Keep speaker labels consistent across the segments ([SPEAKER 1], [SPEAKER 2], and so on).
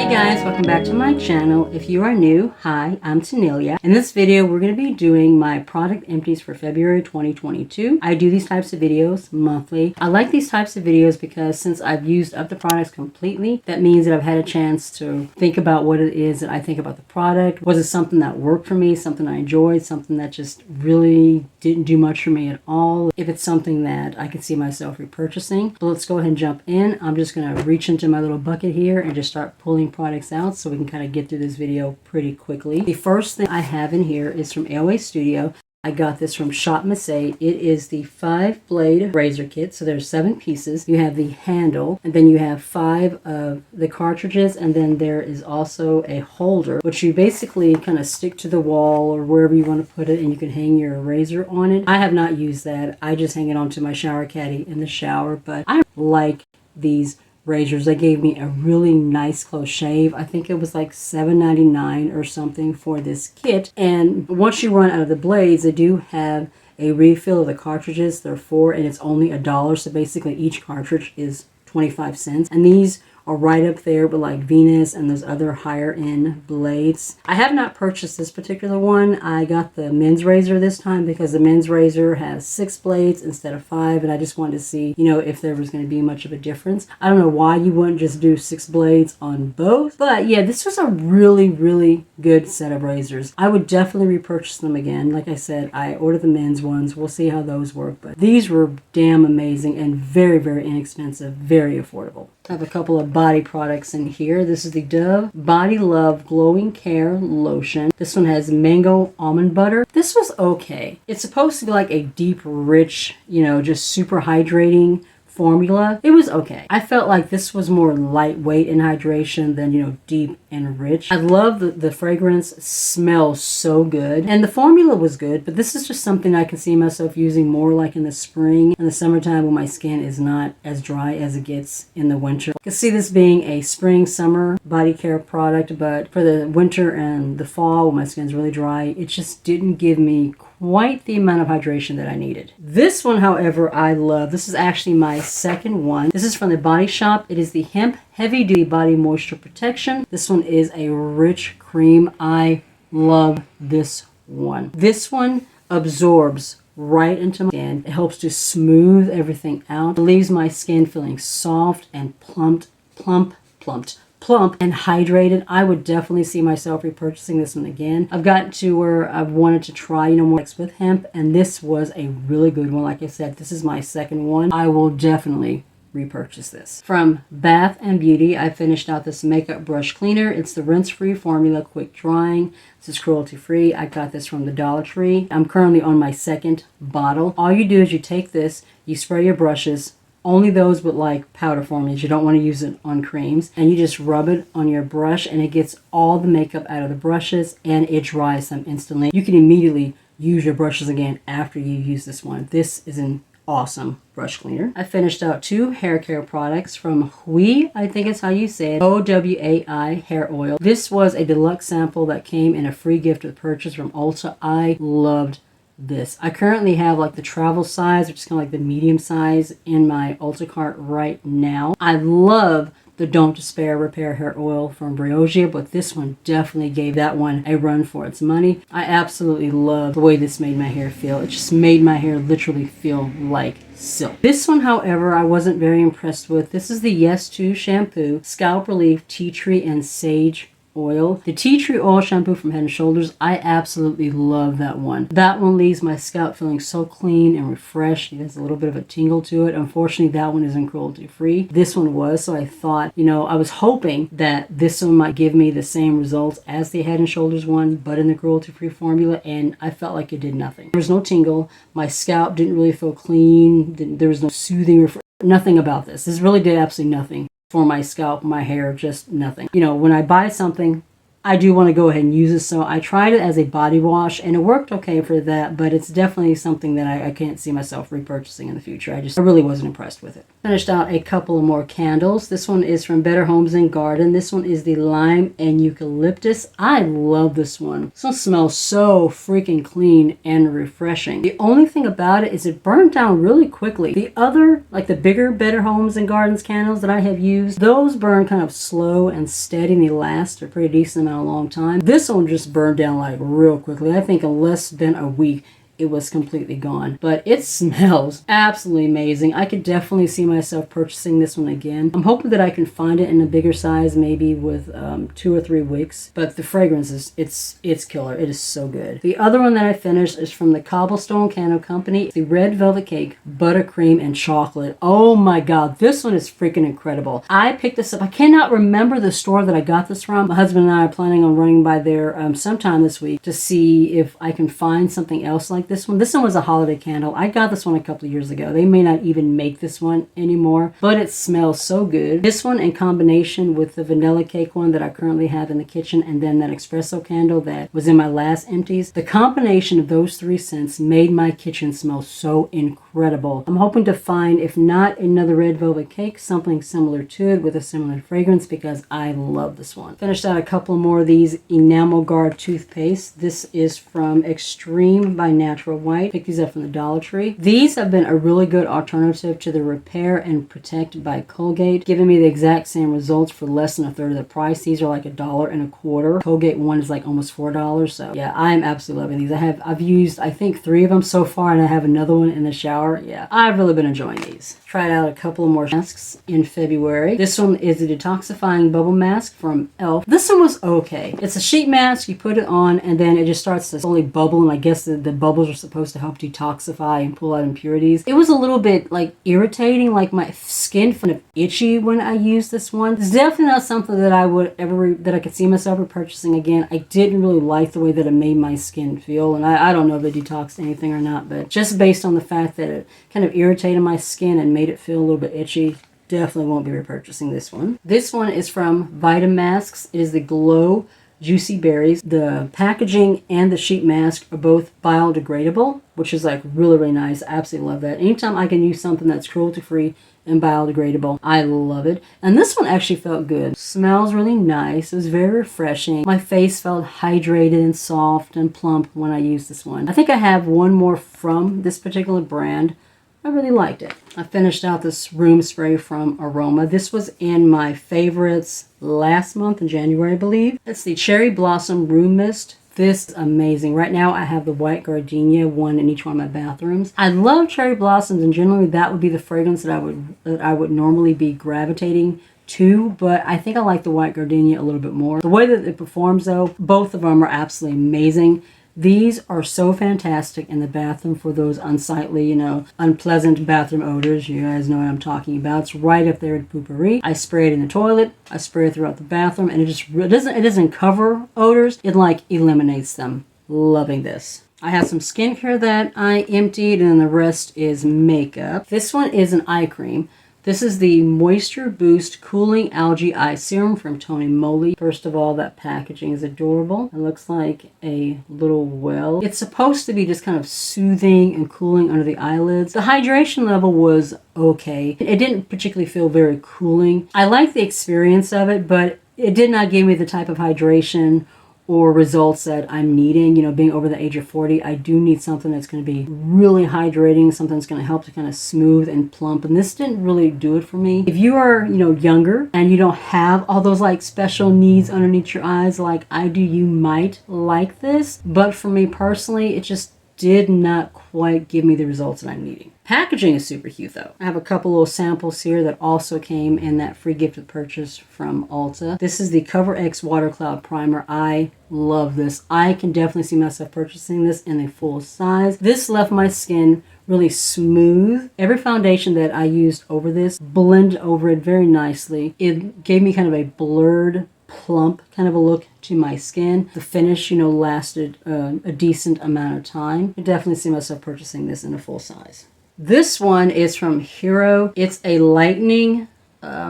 [SPEAKER 1] Hey guys, welcome back to my channel. If you are new, hi, I'm Tanealia. In this video, we're going to be doing my product empties for February 2022. I do these types of videos monthly. I like these types of videos because since I've used up the products completely, that means that I've had a chance to think about what it is that I think about the product. Was it something that worked for me, something I enjoyed, something that just really didn't do much for me at all? If it's something that I can see myself repurchasing. So let's go ahead and jump in. I'm just going to reach into my little bucket here and just start pulling products out so we can kind of get through this video pretty quickly. The first thing I have in here is from AOA Studio. I got this from Shop Missy. It is the 5-blade razor kit. So there's 7 pieces. You have the handle, and then you have 5 of the cartridges, and then there is also a holder, which you basically kind of stick to the wall or wherever you want to put it, and you can hang your razor on it. I have not used that. I just hang it onto my shower caddy in the shower, but I like these razors. They gave me a really nice close shave. I think it was like $7.99 or something for this kit. And once you run out of the blades, they do have a refill of the cartridges. There are 4 and it's only $1. So basically each cartridge is 25 cents. And these are right up there with like Venus and those other higher end blades. I have not purchased this particular one. I got the men's razor this time because the men's razor has 6 blades instead of 5, and I just wanted to see, you know, if there was going to be much of a difference. I don't know why you wouldn't just do 6 blades on both, but yeah, this was a really good set of razors. I would definitely repurchase them again. Like I said, I ordered the men's ones. We'll see how those work, but these were damn amazing and very inexpensive, very affordable. I have a couple of body products in here. This is the Dove Body Love Glowing Care Lotion. This one has mango almond butter. This was okay. It's supposed to be like a deep, rich, you know, just super hydrating formula. It was okay. I felt like this was more lightweight in hydration than, you know, deep and rich. I love the fragrance. Smells so good. And the formula was good, but this is just something I can see myself using more like in the spring and the summertime when my skin is not as dry as it gets in the winter. I can see this being a spring, summer body care product, but for the winter and the fall when my skin's really dry, it just didn't give me quite the amount of hydration that I needed. This one, however, I love. This is actually my second one. This is from the Body Shop. It is the Hemp Heavy Duty Body Moisture Protection. This one is a rich cream. I love this one. This one absorbs right into my skin. It helps to smooth everything out. It leaves my skin feeling soft and plump and hydrated. I would definitely see myself repurchasing this one again. I've gotten to where I've wanted to try, you know, more with hemp, and this was a really good one. Like I said, this is my second one. I will definitely repurchase this. From Bath and Beauty, I finished out this makeup brush cleaner. It's the rinse-free formula, quick drying. This is cruelty-free. I got this from the Dollar Tree. I'm currently on my second bottle. All you do is you take this, you spray your brushes, only those with like powder formulas. You don't want to use it on creams. And you just rub it on your brush and it gets all the makeup out of the brushes and it dries them instantly. You can immediately use your brushes again after you use this one. This is an awesome brush cleaner. I finished out 2 hair care products from Hui, I think is how you say it, OWAI hair oil. This was a deluxe sample that came in a free gift with purchase from Ulta. I loved this. I currently have like the travel size, which is kind of like the medium size in my Ulta cart right now. I love the Don't Despair Repair Hair Oil from BrowSessive, but this one definitely gave that one a run for its money. I absolutely love the way this made my hair feel. It just made my hair literally feel like silk. This one, however, I wasn't very impressed with. This is the Yes To Shampoo Scalp Relief Tea Tree and Sage Oil. The Tea Tree Oil Shampoo from Head & Shoulders, I absolutely love that one. That one leaves my scalp feeling so clean and refreshed. It has a little bit of a tingle to it. Unfortunately, that one isn't cruelty free. This one was, so I thought, you know, I was hoping that this one might give me the same results as the Head & Shoulders one, but in the cruelty free formula, and I felt like it did nothing. There was no tingle. My scalp didn't really feel clean. There was no soothing, nothing about this. This really did absolutely nothing for my scalp, my hair, just nothing. You know, when I buy something, I do want to go ahead and use it. So I tried it as a body wash and it worked okay for that, but it's definitely something that I can't see myself repurchasing in the future. I really wasn't impressed with it. Finished out a couple of more candles. This one is from Better Homes and Garden. This one is the Lime and Eucalyptus. I love this one. This one smells so freaking clean and refreshing. The only thing about it is it burned down really quickly. The other, like the bigger Better Homes and Gardens candles that I have used, those burn kind of slow and steady and they last a pretty decent amount, a long time. This one just burned down like real quickly. I think in less than a week it was completely gone. But it smells absolutely amazing. I could definitely see myself purchasing this one again. I'm hoping that I can find it in a bigger size, maybe with 2 or 3 weeks. But the fragrance is, it's killer. It is so good. The other one that I finished is from the Cobblestone Candle Company. It's the Red Velvet Cake, Buttercream, and Chocolate. Oh my God, this one is freaking incredible. I picked this up. I cannot remember the store that I got this from. My husband and I are planning on running by there sometime this week to see if I can find something else like this one. This one was a holiday candle. I got this one a couple of years ago. They may not even make this one anymore, but it smells so good. This one in combination with the vanilla cake one that I currently have in the kitchen, and then that espresso candle that was in my last empties. The combination of those 3 scents made my kitchen smell so incredible. I'm hoping to find, if not another Red Velvet Cake, something similar to it with a similar fragrance, because I love this one. Finished out a couple more of these Enamel Guard toothpaste. This is from Extreme by Natural White. Picked these up from the Dollar Tree. These have been a really good alternative to the Repair and Protect by Colgate, giving me the exact same results for less than a third of the price. These are like $1.25. Colgate one is like almost $4. So yeah, I am absolutely loving these. I've used I think 3 of them so far, and I have another one in the shower. Yeah, I've really been enjoying these. Tried out a couple of more masks in February. This one is the Detoxifying Bubble Mask from e.l.f. This one was okay. It's a sheet mask. You put it on and then it just starts to slowly bubble, and I guess the bubbles are supposed to help detoxify and pull out impurities. It was a little bit like irritating, like my skin kind of itchy when I used this one. It's definitely not something that I could see myself repurchasing again. I didn't really like the way that it made my skin feel, and I don't know if it detoxed anything or not, but just based on the fact that it kind of irritated my skin and made it feel a little bit itchy, definitely won't be repurchasing this one. This one is from Vitamasks. It is the Glow Juicy Berries. The packaging and the sheet mask are both biodegradable, which is like really nice. I absolutely love that. Anytime I can use something that's cruelty free and biodegradable, I love it. And this one actually felt good. Smells really nice. It was very refreshing. My face felt hydrated and soft and plump when I used this one. I think I have one more from this particular brand. I really liked it. I finished out this room spray from Aroma. This was in my favorites last month in January, I believe. It's the Cherry Blossom Room Mist. This is amazing. Right now I have the white gardenia one in each one of my bathrooms. I love cherry blossoms, and generally that would be the fragrance that I would normally be gravitating to, but I think I like the white gardenia a little bit more. The way that it performs though, both of them are absolutely amazing. These are so fantastic in the bathroom for those unsightly, unpleasant bathroom odors. You guys know what I'm talking about. It's right up there at Poopery. I spray it in the toilet. I spray it throughout the bathroom, and it doesn't cover odors. It like eliminates them. Loving this. I have some skincare that I emptied, and the rest is makeup. This one is an eye cream. This is the Moisture Boost Cooling Algae Eye Serum from Tony Moly. First of all, that packaging is adorable. It looks like a little well. It's supposed to be just kind of soothing and cooling under the eyelids. The hydration level was okay. It didn't particularly feel very cooling. I like the experience of it, but it did not give me the type of hydration or results that I'm needing. Being over the age of 40, I do need something that's going to be really hydrating, something that's going to help to kind of smooth and plump, and this didn't really do it for me. If you are, younger and you don't have all those like special needs underneath your eyes like I do, you might like this, but for me personally, it just did not quite give me the results that I'm needing. Packaging is super cute though. I have a couple little samples here that also came in that free gift with purchase from Ulta. This is the Cover X Water Cloud Primer. I love this. I can definitely see myself purchasing this in a full size. This left my skin really smooth. Every foundation that I used over this blended over it very nicely. It gave me kind of a blurred, plump kind of a look to my skin. The finish, lasted a decent amount of time. I definitely see myself purchasing this in a full size. This one is from Hero. It's a lightening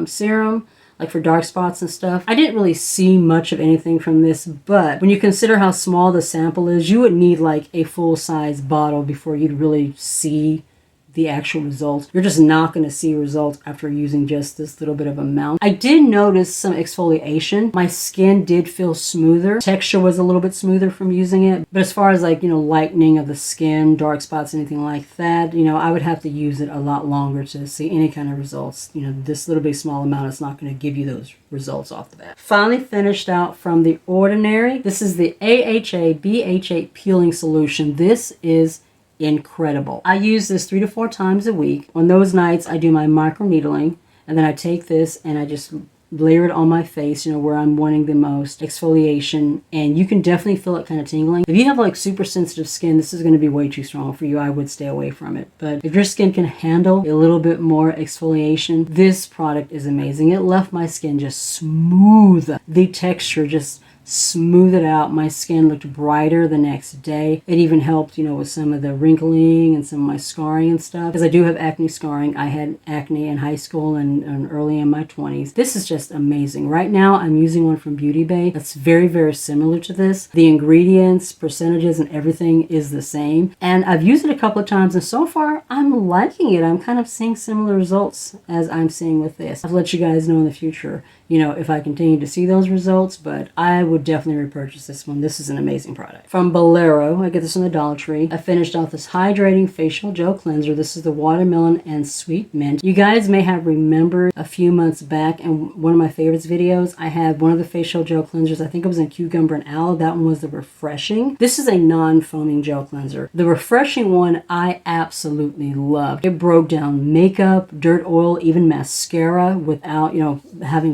[SPEAKER 1] serum. like for dark spots and stuff. I didn't really see much of anything from this, but when you consider how small the sample is, you would need like a full-size bottle before you'd really see the actual results. You're just not going to see results after using just this little bit of amount. I did notice some exfoliation. My skin did feel smoother. Texture was a little bit smoother from using it. But as far as like, you know, lightening of the skin, dark spots, anything like that, you know, I would have to use it a lot longer to see any kind of results. You know, this little bit small amount is not going to give you those results off the bat. Finally finished out from The Ordinary. This is the AHA Bh8 Peeling Solution. This is incredible. I use this 3 to 4 times a week. On those nights, I do my micro needling, and then I take this and I just layer it on my face, you know, where I'm wanting the most exfoliation, and you can definitely feel it kind of tingling. If you have like super sensitive skin, this is going to be way too strong for you. I would stay away from it. But if your skin can handle a little bit more exfoliation, this product is amazing. It left my skin just smooth. The texture just smooth it out. My skin looked brighter the next day. It even helped, you know, with some of the wrinkling and some of my scarring and stuff, because I do have acne scarring. I had acne in high school and early in my 20s. This is just amazing. Right now I'm using one from Beauty Bay that's very, very similar to this. The ingredients, percentages, and everything is the same, and I've used it a couple of times, and so far I'm liking it. I'm kind of seeing similar results as I'm seeing with this. I'll let you guys know in the future, you know, if I continue to see those results, but I would definitely repurchase this one. This is an amazing product. From Bolero, I get this in the Dollar Tree. I finished off this hydrating facial gel cleanser. This is the watermelon and sweet mint. You guys may have remembered a few months back in one of my favorites videos, I had one of the facial gel cleansers. I think it was in cucumber and aloe. That one was the refreshing. This is a non-foaming gel cleanser. The refreshing one I absolutely loved. It broke down makeup, dirt, oil, even mascara without, you know,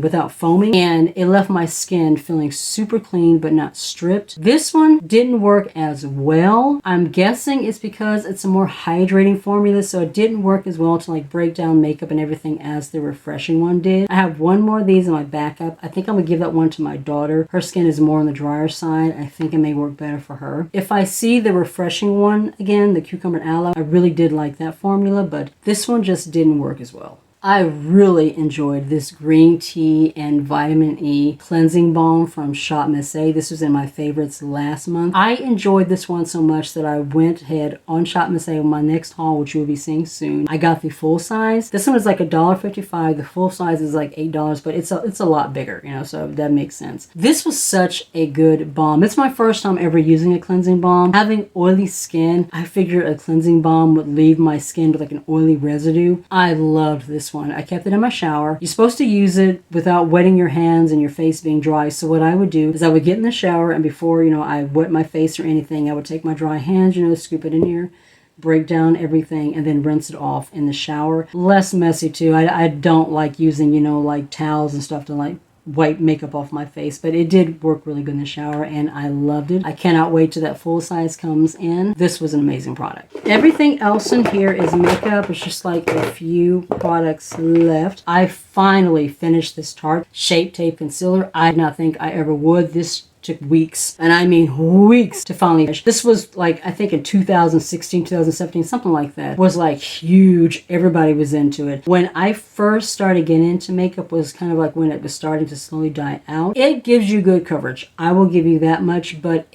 [SPEAKER 1] without foaming, and it left my skin feeling super clean but not stripped. This one didn't work as well. I'm guessing it's because it's a more hydrating formula, so it didn't work as well to like break down makeup and everything as the refreshing one did. I have one more of these in my backup. I think I'm gonna give that one to my daughter. Her skin is more on the drier side. I think it may work better for her. If I see the refreshing one again, the cucumber and aloe, I really did like that formula, but this one just didn't work as well. I really enjoyed this green tea and vitamin E cleansing balm from Shop Missy. This was in my favorites last month. I enjoyed this one so much that I went ahead on Shop Missy on my next haul, which you will be seeing soon. I got the full size. This one is like $1.55. The full size is like $8, but it's a lot bigger, you know, so that makes sense. This was such a good balm. It's my first time ever using a cleansing balm. Having oily skin, I figured a cleansing balm would leave my skin with like an oily residue. I loved this one. I kept it in my shower. You're supposed to use it without wetting your hands and your face being dry. So what I would do is I would get in the shower, and before, you know, I wet my face or anything, I would take my dry hands, you know, scoop it in here, break down everything, and then rinse it off in the shower. Less messy too. I don't like using, you know, like towels and stuff to like wipe makeup off my face, but it did work really good in the shower and I loved it. I cannot wait till that full size comes in. This was an amazing product. Everything else in here is makeup. It's just like a few products left. I finally finished this Tarte Shape Tape Concealer. I did not think I ever would. This took weeks, and I mean weeks, to finally finish. This was like, I think in 2016, 2017, something like that. It was like huge. Everybody was into it. When I first started getting into makeup was kind of like when it was starting to slowly die out. It gives you good coverage. I will give you that much, but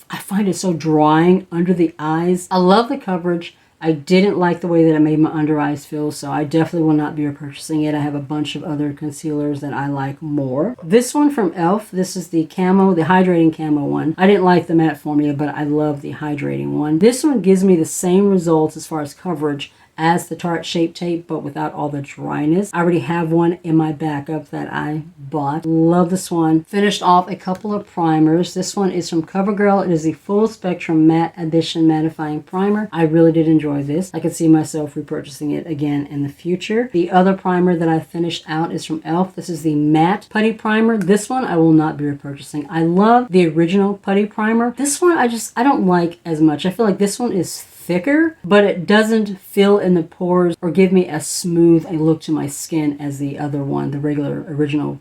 [SPEAKER 1] I find it so drying under the eyes. I love the coverage. I didn't like the way that it made my under eyes feel, so I definitely will not be repurchasing it. I have a bunch of other concealers that I like more. This one from e.l.f., this is the camo, the hydrating camo one. I didn't like the matte formula, but I love the hydrating one. This one gives me the same results as far as coverage as the Tarte Shape Tape, but without all the dryness. I already have one in my backup that I bought. Love this one. Finished off a couple of primers. This one is from Covergirl. It is the Full Spectrum Matte Edition Mattifying Primer. I really did enjoy this. I could see myself repurchasing it again in the future. The other primer that I finished out is from e.l.f. This is the Matte Putty Primer. This one I will not be repurchasing. I love the original Putty Primer. This one I don't like as much. I feel like this one is thicker, but it doesn't fill in the pores or give me as smooth a look to my skin as the other one, the regular original,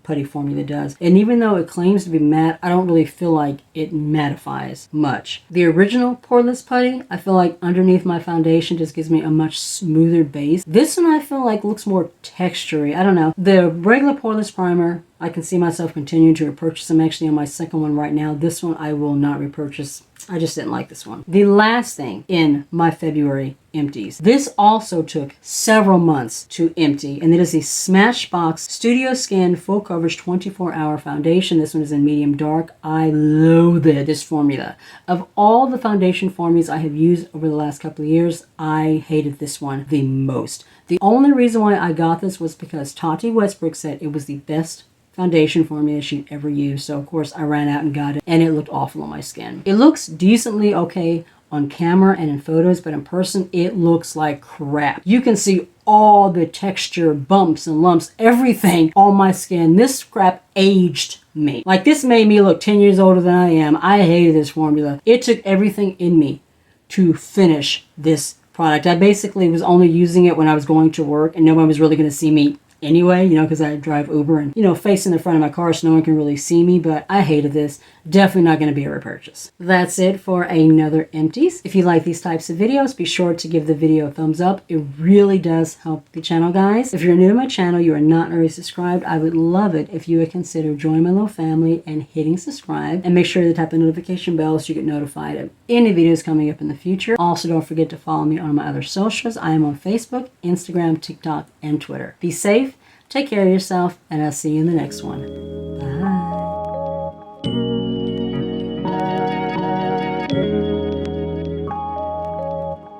[SPEAKER 1] putty formula does. And even though it claims to be matte, I don't really feel like it mattifies much. The original poreless putty, I feel like underneath my foundation just gives me a much smoother base. This one I feel like looks more textury. I don't know. The regular poreless primer, I can see myself continuing to repurchase. I'm actually on my second one right now. This one I will not repurchase. I just didn't like this one. The last thing in my February empties. This also took several months to empty, and it is the Smashbox Studio Skin Full Coverage 24-Hour Foundation. This one is in medium dark. I loathed this formula. Of all the foundation formulas I have used over the last couple of years, I hated this one the most. The only reason why I got this was because Tati Westbrook said it was the best foundation formula she'd ever used. So of course I ran out and got it, and it looked awful on my skin. It looks decently okay on camera and in photos, but in person it looks like crap. You can see all the texture, bumps and lumps, everything on my skin. This crap aged me. Like, this made me look 10 years older than I am. I hated this formula. It took everything in me to finish this product. I basically was only using it when I was going to work and no one was really going to see me anyway, because I drive Uber and, facing the front of my car so no one can really see me, but I hated this. Definitely not going to be a repurchase. That's it for another empties. If you like these types of videos, be sure to give the video a thumbs up. It really does help the channel, guys. If you're new to my channel, you are not already subscribed, I would love it if you would consider joining my little family and hitting subscribe, and make sure to tap the notification bell so you get notified of any videos coming up in the future. Also, don't forget to follow me on my other socials. I am on Facebook, Instagram, TikTok, and Twitter. Be safe. Take care of yourself, and I'll see you in the next one.